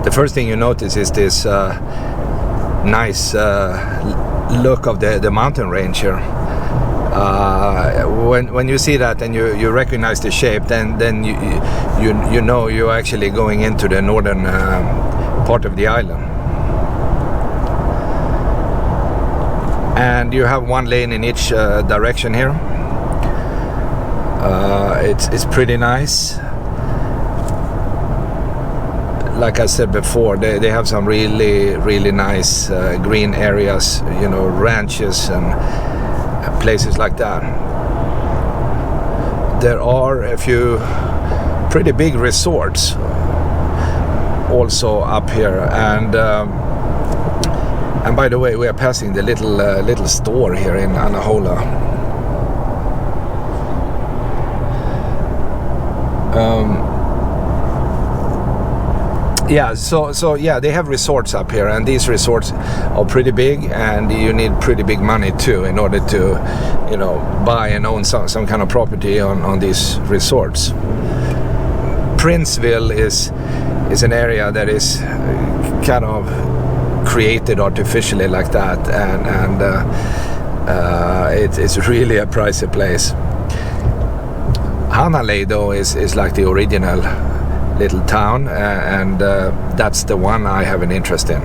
The first thing you notice is this nice look of the mountain range here. When you see that and you recognize the shape, then you know you're actually going into the northern part of the island. And you have one lane in each direction here. It's pretty nice. Like I said before, they have some really nice green areas, you know, ranches and places like that. There are a few pretty big resorts also up here, and by the way, we are passing the little store here in Hanalei. Yeah, so yeah, they have resorts up here, and these resorts are pretty big, and you need pretty big money too in order to, you know, buy and own some kind of property on these resorts. Princeville is an area that is kind of created artificially like that, and it's really a pricey place. Hanalei though is like the original little town, and that's the one I have an interest in.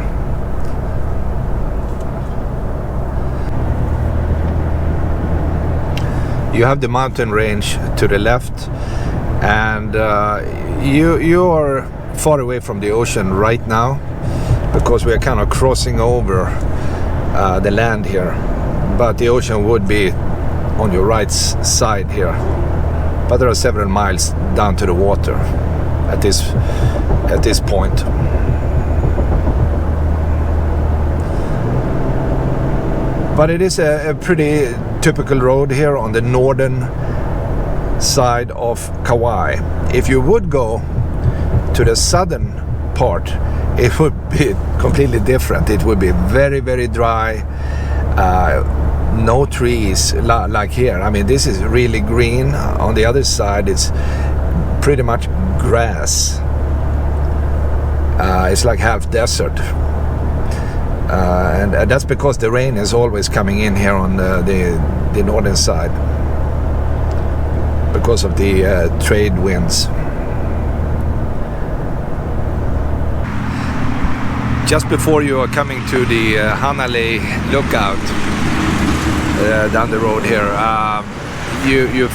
You have the mountain range to the left, and you are far away from the ocean right now because we are kind of crossing over the land here, but the ocean would be on your right side here, but there are several miles down to the water at this point. But it is a pretty typical road here on the northern side of Kauai. If you would go to the southern part, it would be completely different. It would be very dry, no trees like here. I mean, this is really green. On the other side, it's pretty much grass. It's like half desert, and that's because the rain is always coming in here on the northern side because of the trade winds. Just before you are coming to the Hanalei lookout down the road here, you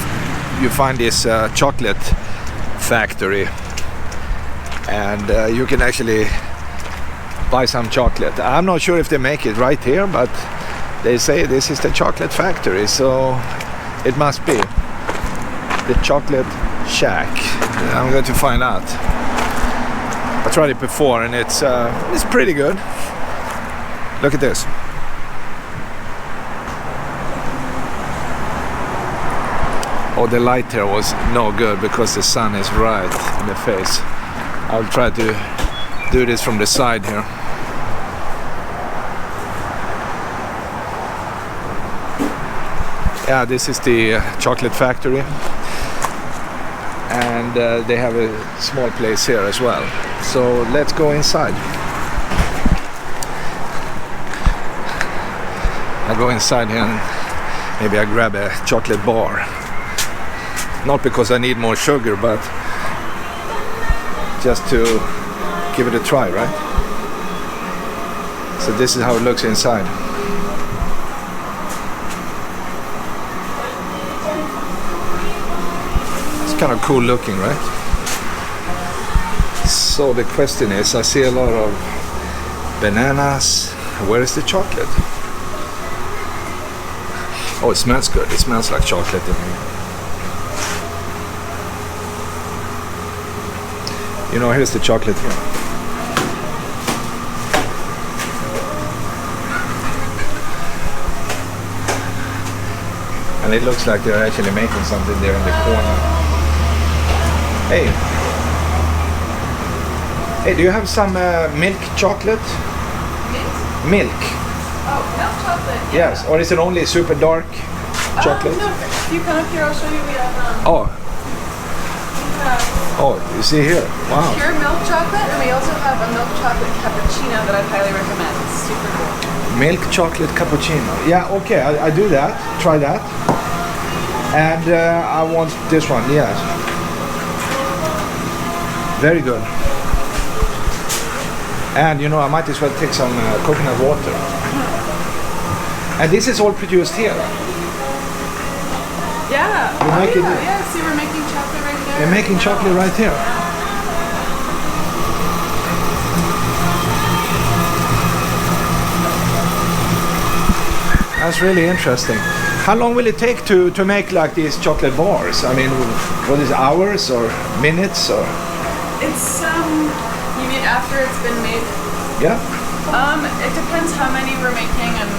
find this chocolate factory, and you can actually buy some chocolate. I'm not sure if they make it right here, but they say this is the chocolate factory, so it must be the chocolate shack. I'm going to find out. I tried it before, and it's pretty good. Look at this. Oh, the light here was no good because the sun is right in the face. I'll try to do this from the side here. Yeah, this is the chocolate factory, and they have a small place here as well. So let's go inside. I go inside here and maybe I grab a chocolate bar. Not because I need more sugar, but just to give it a try, right? So this is how it looks inside. It's kind of cool looking, right? So the question is, I see a lot of bananas. Where is the chocolate? Oh, it smells good. It smells like chocolate in here. You know, here's the chocolate here. And it looks like they're actually making something there in the corner. Hey, do you have some milk chocolate? Milk? Oh, milk chocolate. Yeah. Yes, or is it only super dark chocolate? No, if you come up here, I'll show you. We have Oh, you see here. Wow. Pure milk chocolate, and we also have a milk chocolate cappuccino that I'd highly recommend. It's super cool. Milk chocolate cappuccino. Yeah, okay, I do that. Try that. And I want this one, yes. Very good. And you know, I might as well take some coconut water. And this is all produced here. Yeah. You make it. Yeah, see, we're making chocolate right there. They're making chocolate right here. That's really interesting. How long will it take to make like these chocolate bars? I mean, what is hours or minutes or? It's you mean after it's been made? Yeah. It depends how many we're making and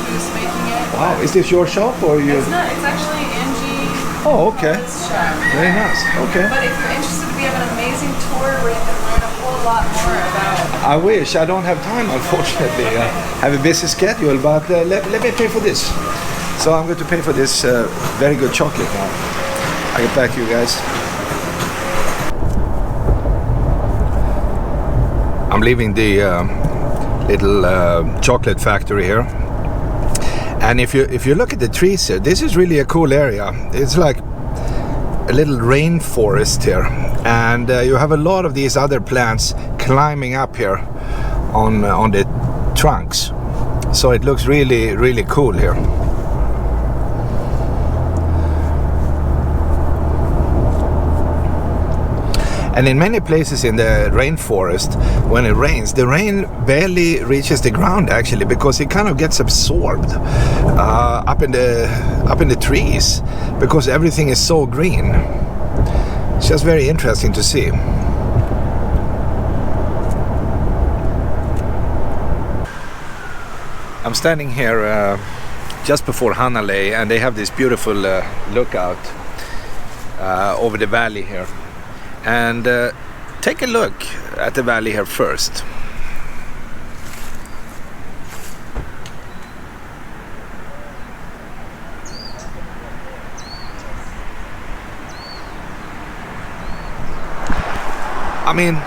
who's making it. Wow, is this your shop or you? It's not. It's actually Angie. Oh, okay. Shop. Very nice. Okay. But if you're interested, we have an amazing tour where you can learn a whole lot more about. I wish. I don't have time, unfortunately. I have a busy schedule, but let me pay for this. So I'm going to pay for this very good chocolate now. I'll get back to you guys. I'm leaving the little chocolate factory here. And if you look at the trees here, this is really a cool area. It's like a little rainforest here, and you have a lot of these other plants climbing up here on the trunks. So it looks really cool here. And in many places in the rainforest, when it rains, the rain barely reaches the ground actually, because it kind of gets absorbed up in the trees, because everything is so green. It's just very interesting to see. I'm standing here just before Hanalei, and they have this beautiful lookout over the valley here. And take a look at the valley here first. I mean,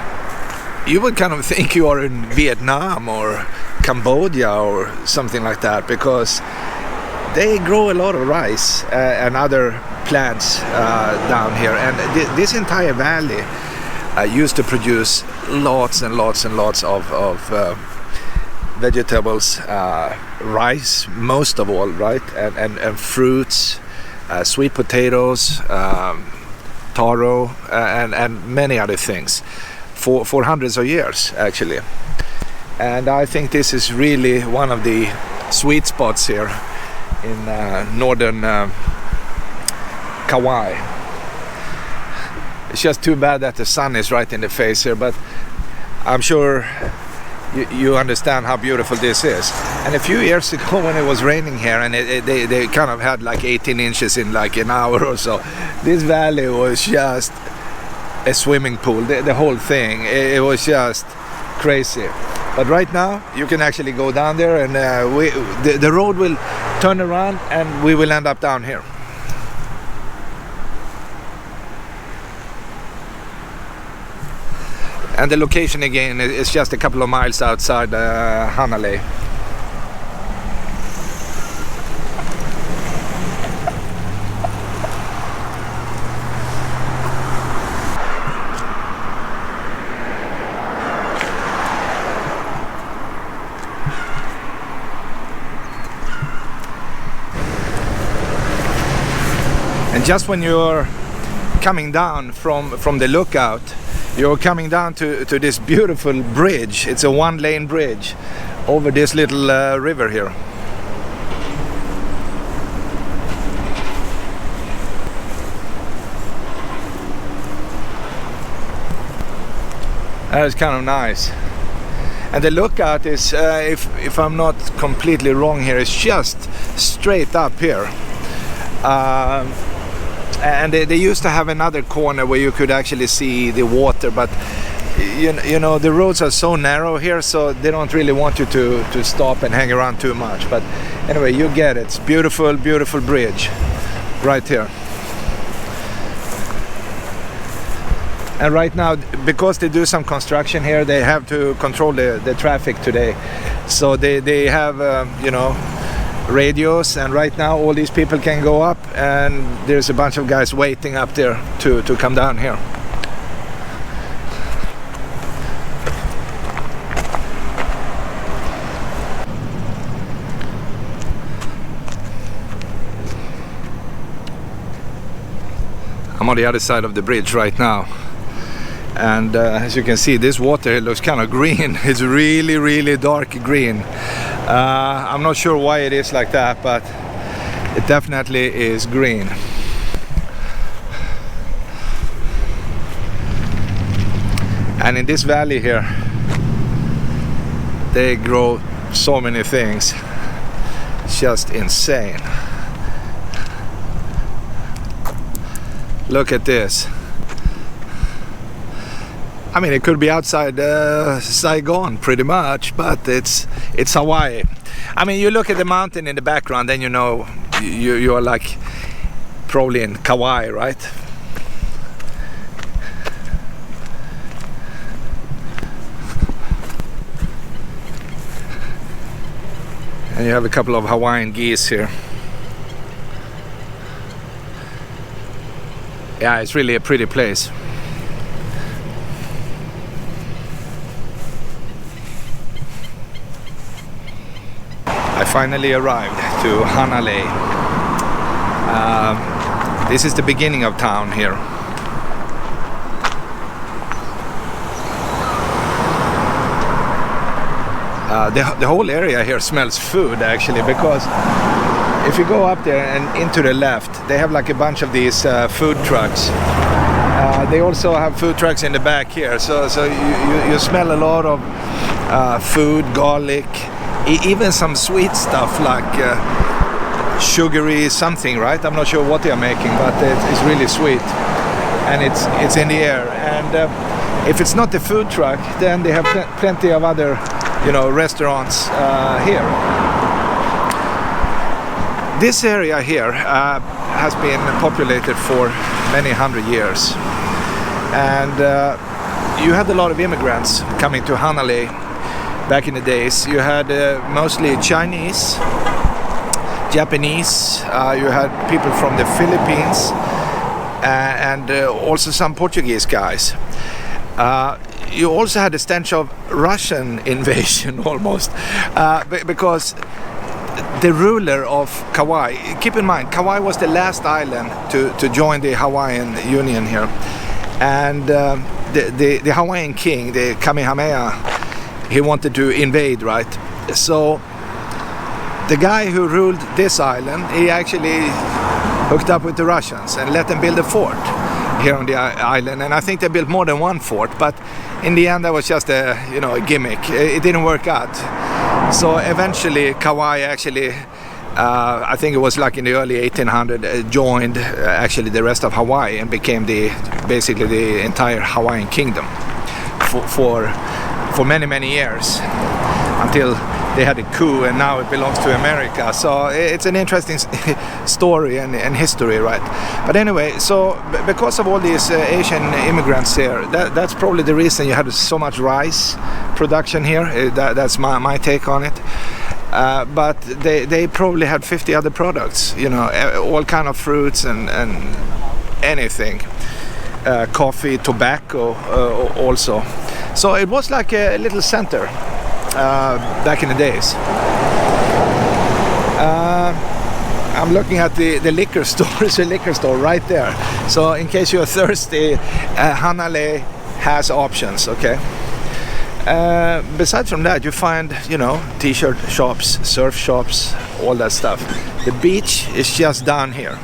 you would kind of think you are in Vietnam or Cambodia or something like that, because they grow a lot of rice and other plants down here, and this entire valley used to produce lots and lots and lots of vegetables, rice most of all, right, and fruits, sweet potatoes, taro, and many other things for hundreds of years actually. And I think this is really one of the sweet spots here in northern Kauai. It's just too bad that the sun is right in the face here, but I'm sure you understand how beautiful this is. And a few years ago when it was raining here, and they kind of had like 18 inches in like an hour or so, this valley was just a swimming pool, the whole thing. It was just crazy. But right now you can actually go down there, and the road will turn around and we will end up down here. And the location again is just a couple of miles outside Hanalei. And just when you're coming down from the lookout, you're coming down to this beautiful bridge. It's a one-lane bridge over this little river here. That is kind of nice. And the lookout is, if I'm not completely wrong here, it's just straight up here. And they used to have another corner where you could actually see the water, but you know the roads are so narrow here, so they don't really want you to stop and hang around too much. But anyway, you get it. It's beautiful, beautiful bridge right here. And right now, because they do some construction here, they have to control the traffic today. So they have, you know, radios, and right now all these people can go up, and there's a bunch of guys waiting up there to come down here. I'm on the other side of the bridge right now, and as you can see, this water looks kind of green. It's really dark green. I'm not sure why it is like that, but it definitely is green. And in this valley here, they grow so many things. It's just insane. Look at this. I mean, it could be outside Saigon pretty much, but it's Hawaii. I mean, you look at the mountain in the background, then you know you are like probably in Kauai, right? And you have a couple of Hawaiian geese here. Yeah, it's really a pretty place. I finally arrived to Hanalei. This is the beginning of town here. The whole area here smells food actually, because if you go up there and into the left, they have like a bunch of these food trucks. They also have food trucks in the back here, so you smell a lot of food, garlic, even some sweet stuff like sugary something, right? I'm not sure what they are making, but it's really sweet, and it's in the air. And if it's not the food truck, then they have plenty of other, you know, restaurants here. This area here has been populated for many hundred years, and you had a lot of immigrants coming to Hanalei back in the days. You had mostly Chinese, Japanese, you had people from the Philippines, and also some Portuguese guys. You also had a stench of Russian invasion almost, because the ruler of Kauai, keep in mind, Kauai was the last island to join the Hawaiian Union here, and the Hawaiian king, the Kamehameha, he wanted to invade, right? So the guy who ruled this island, he actually hooked up with the Russians and let them build a fort here on the island, and I think they built more than one fort, but in the end that was just a, you know, a gimmick. It didn't work out. So eventually Kauai actually, I think it was like in the early 1800s, joined actually the rest of Hawaii and became basically the entire Hawaiian kingdom for many years, until they had a coup and now it belongs to America. So it's an interesting story and history, right? But anyway, so because of all these Asian immigrants here, that's probably the reason you had so much rice production here. That's my take on it. But they probably had 50 other products, you know, all kind of fruits and anything. Coffee, tobacco also. So it was like a little center back in the days. I'm looking at the liquor store. It's a liquor store right there. So in case you're thirsty, Hanalei has options, okay? Besides from that, you find, you know, t-shirt shops, surf shops, all that stuff. The beach is just down here.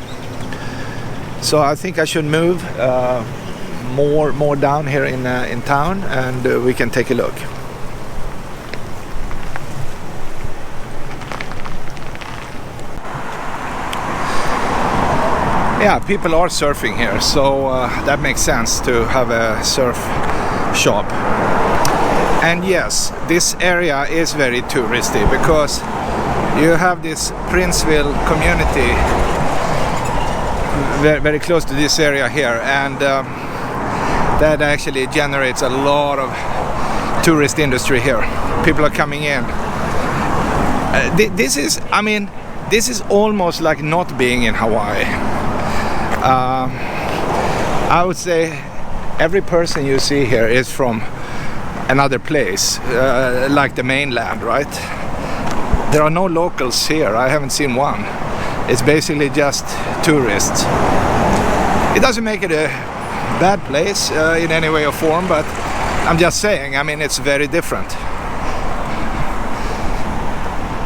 So I think I should move more down here in town, and we can take a look. Yeah, people are surfing here, so that makes sense to have a surf shop. And yes, this area is very touristy because you have this Princeville community very close to this area here, and that actually generates a lot of tourist industry here. People are coming in. This is, I mean, this is almost like not being in Hawaii. I would say every person you see here is from another place, like the mainland, right? There are no locals here. I haven't seen one. It's basically just tourists. It doesn't make it a bad place in any way or form, but I'm just saying, I mean, it's very different.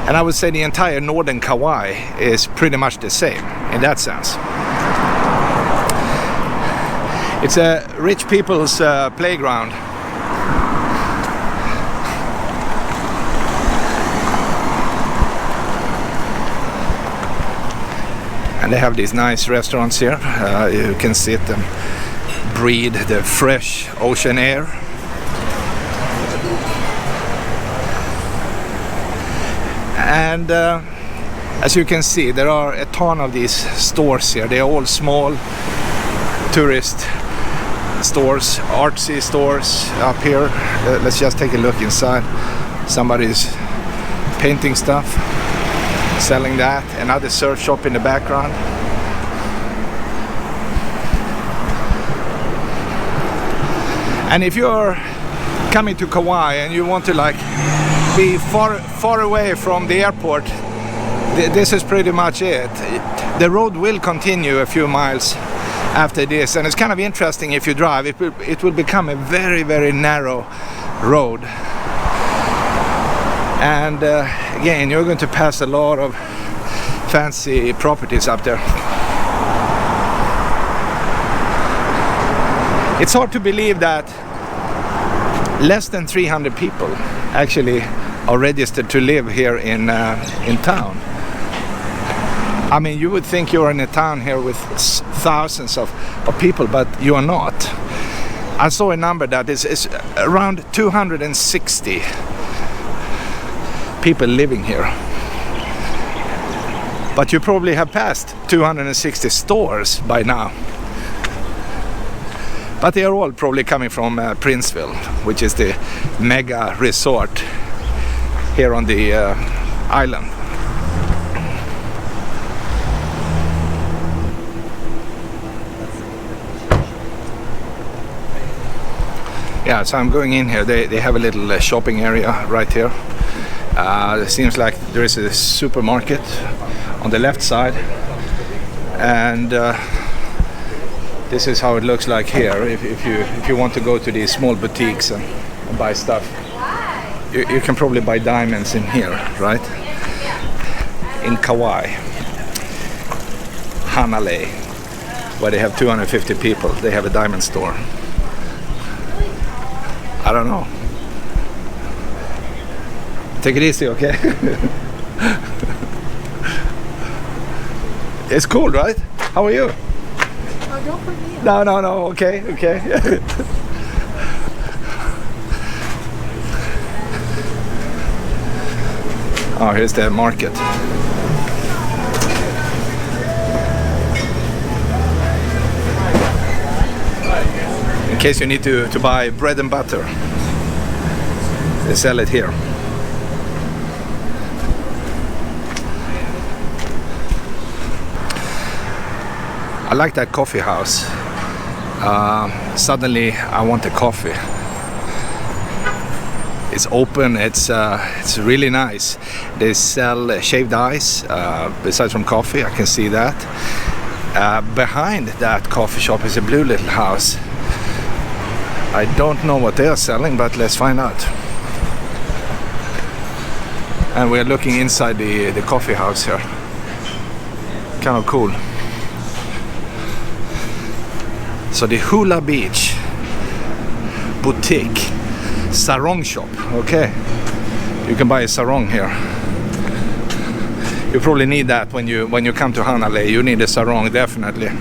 And I would say the entire northern Kauai is pretty much the same in that sense. It's a rich people's playground. And they have these nice restaurants here. You can sit and breathe the fresh ocean air. And as you can see, there are a ton of these stores here. They are all small tourist stores, artsy stores up here. Let's just take a look inside. Somebody's painting stuff, selling that. Another surf shop in the background. And if you're coming to Kauai and you want to like be far away from the airport, this is pretty much it. The road will continue a few miles after this, and it's kind of interesting. If you drive, it will become a very, very narrow road. And again, you're going to pass a lot of fancy properties up there. It's hard to believe that less than 300 people actually are registered to live here in town. I mean, you would think you're in a town here with thousands of people, but you are not. I saw a number that is around 260 people living here. But you probably have passed 260 stores by now. But they are all probably coming from Princeville, which is the mega resort here on the island. Yeah, so I'm going in here. They have a little shopping area right here. It seems like there is a supermarket on the left side, and this is how it looks like here. If you want to go to these small boutiques and buy stuff, you can probably buy diamonds in here, right? In Kauai, Hanalei, where they have 250 people, they have a diamond store. I don't know. Take it easy, okay? It's cool, right? How are you? Oh, don't put me in. No, okay. Oh, here's the market. In case you need to buy bread and butter, they sell it here. I like that coffee house. Suddenly I want a coffee. It's open, it's really nice. They sell shaved ice, besides from coffee, I can see that. Behind that coffee shop is a blue little house. I don't know what they are selling, but let's find out. And we're looking inside the coffee house here. Kind of cool. So the Hula Beach Boutique sarong shop. Okay, you can buy a sarong here. You probably need that when you come to Hanalei. You need a sarong, definitely.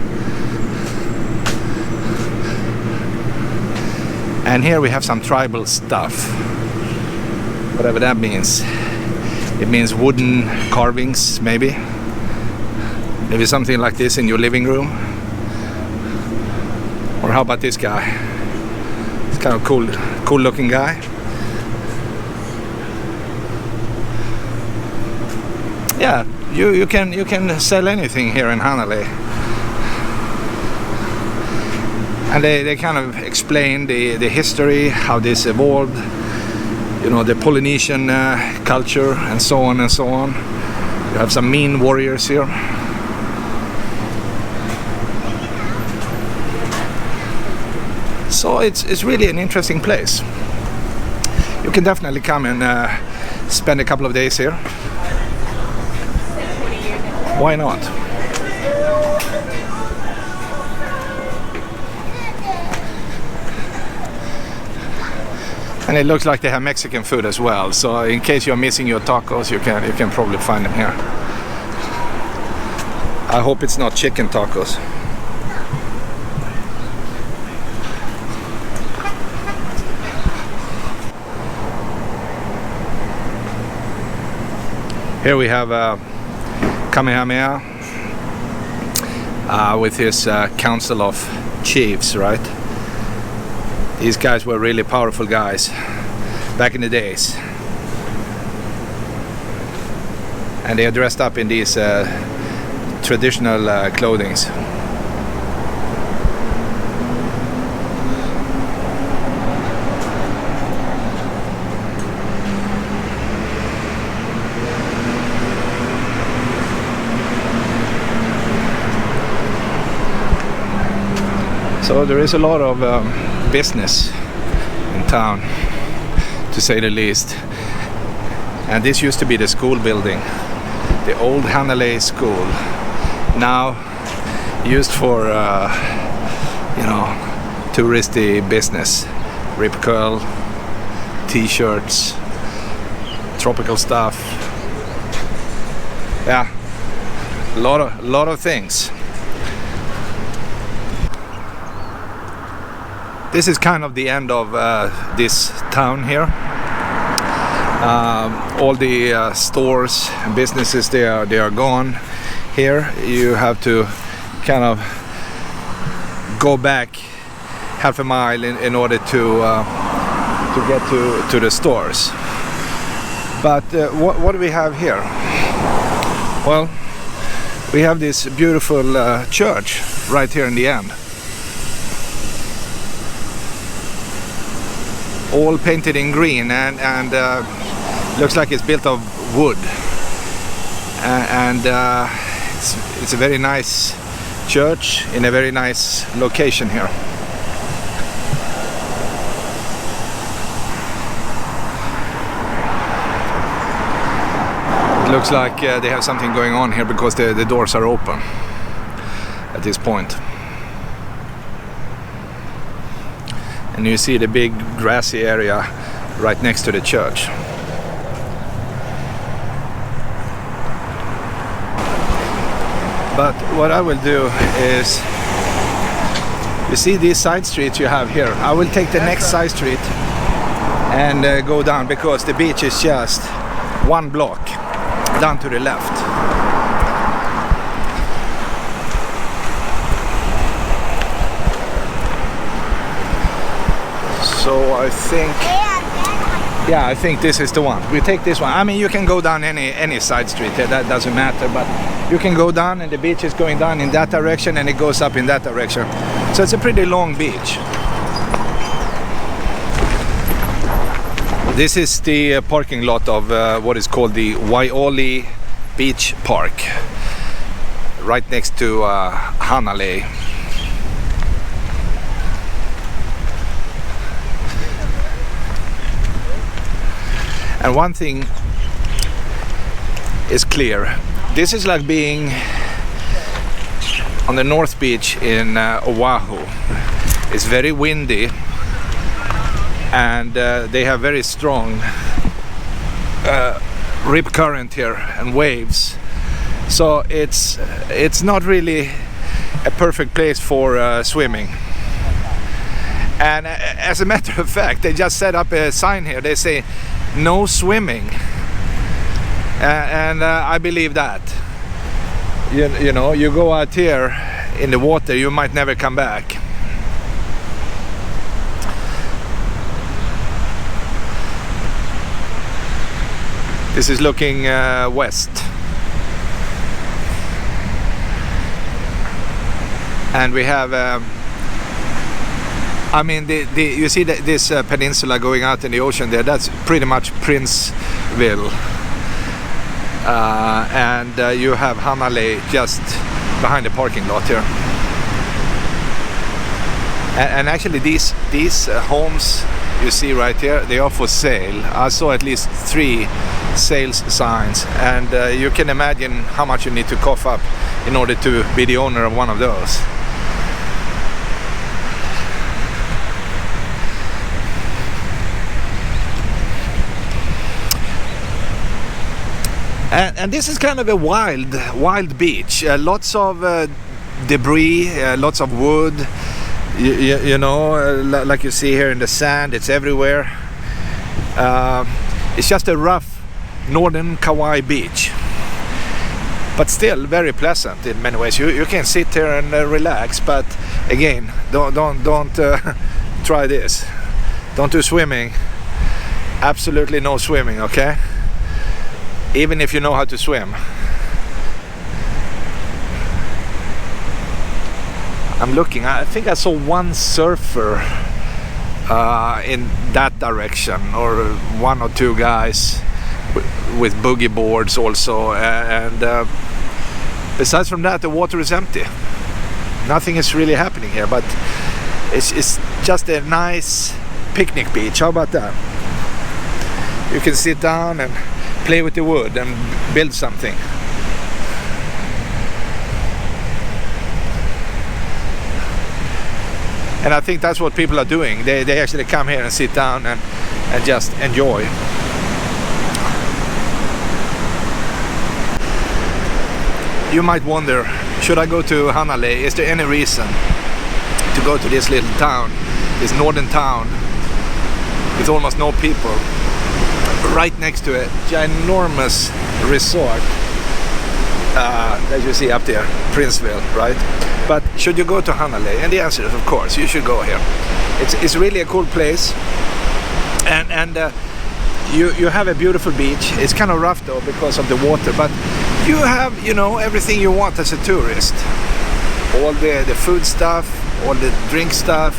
And here we have some tribal stuff, whatever that means. It means wooden carvings, maybe something like this in your living room. Or how about this guy? Kind of cool looking guy. Yeah, you can sell anything here in Hanalei. And they kind of explain the history, how this evolved, you know, the Polynesian culture and so on and so on. You have some mean warriors here. So it's really an interesting place. You can definitely come and spend a couple of days here. Why not? And it looks like they have Mexican food as well. So in case you're missing your tacos, you can probably find them here. I hope it's not chicken tacos. Here we have Kamehameha with his council of chiefs, right? These guys were really powerful guys back in the days. And they are dressed up in these traditional clothings. So there is a lot of business in town, to say the least. And this used to be the school building, the old Hanalei school, now used for you know, touristy business. Rip curl, t-shirts, tropical stuff. Yeah, a lot of things. This is kind of the end of this town here. All the stores and businesses, they are gone. Here you have to kind of go back half a mile in order to get to the stores. But what do we have here? Well, we have this beautiful church right here in the end. All painted in green and looks like it's built of wood, and it's a very nice church in a very nice location here. It looks like they have something going on here because the doors are open at this point. And you see the big grassy area right next to the church. But what I will do is, you see these side streets you have here, I will take the next side street and go down, because the beach is just one block down to the left. So I think this is the one. We take this one. I mean, you can go down any side street here, that doesn't matter, but you can go down and the beach is going down in that direction and it goes up in that direction. So it's a pretty long beach. This is the parking lot of what is called the Waikiki Beach Park, right next to Hanalei. And one thing is clear. This is like being on the North Beach in Oahu. It's very windy, and they have very strong rip current here and waves. So it's not really a perfect place for swimming. And as a matter of fact, they just set up a sign here. They say no swimming, and I believe that. You know, you go out here in the water, you might never come back. This is looking west. And we have, I mean, you see this peninsula going out in the ocean there, that's pretty much Princeville. And you have Hanalei just behind the parking lot here. And actually these homes you see right here, they are for sale. I saw at least 3 sales signs, and you can imagine how much you need to cough up in order to be the owner of one of those. And this is kind of a wild beach. Lots of debris, lots of wood. You know, like you see here in the sand, it's everywhere. It's just a rough northern Kauai beach, but still very pleasant in many ways. You can sit here and relax, but again, don't try this. Don't do swimming. Absolutely no swimming, okay? Even if you know how to swim. I'm looking, I think I saw one surfer in that direction, or 1 or 2 guys with boogie boards also, and besides from that the water is empty. Nothing is really happening here, but it's just a nice picnic beach. How about that? You can sit down and play with the wood and build something. And I think that's what people are doing. They actually come here and sit down and just enjoy. You might wonder, should I go to Hanalei? Is there any reason to go to this little town, this northern town with almost no people? Right next to a ginormous resort that you see up there, Princeville, right? But should you go to Hanalei? And the answer is, of course, you should go here. It's really a cool place, and you have a beautiful beach. It's kind of rough though because of the water, but you have, you know, everything you want as a tourist. All the food stuff, all the drink stuff,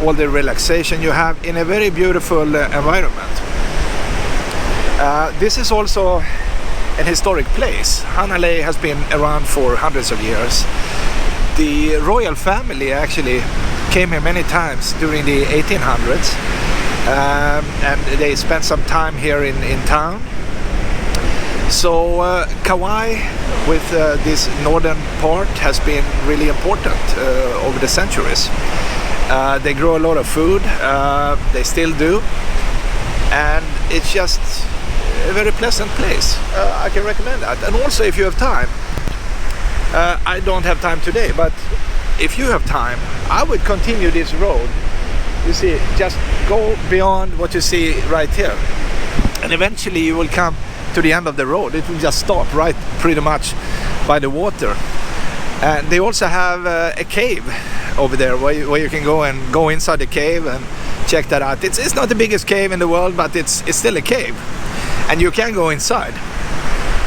all the relaxation you have in a very beautiful environment. This is also an historic place. Hanalei has been around for hundreds of years. The royal family actually came here many times during the 1800s, and they spent some time here in town. So Kauai, with this northern part, has been really important over the centuries. They grow a lot of food, they still do, and it's just a very pleasant place. I can recommend that. And also, if you have time, I don't have time today, but if you have time, I would continue this road. You see, just go beyond what you see right here, and eventually you will come to the end of the road. It will just stop right pretty much by the water. And they also have a cave over there where you can go inside the cave and check that out. It's not the biggest cave in the world, but it's still a cave, and you can go inside.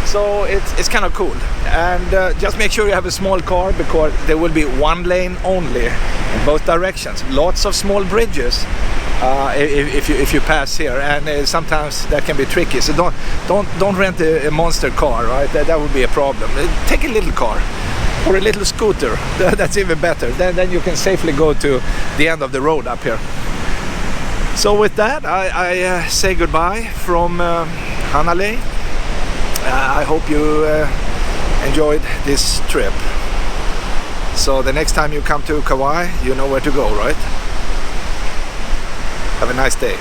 So it's kind of cool. And just make sure you have a small car, because there will be one lane only in both directions. Lots of small bridges if you pass here, and sometimes that can be tricky. So don't rent a monster car, right? That would be a problem. Take a little car or a little scooter. That's even better. Then you can safely go to the end of the road up here. So with that, I say goodbye from Hanalei. I hope you enjoyed this trip. So the next time you come to Kauai, you know where to go, right? Have a nice day.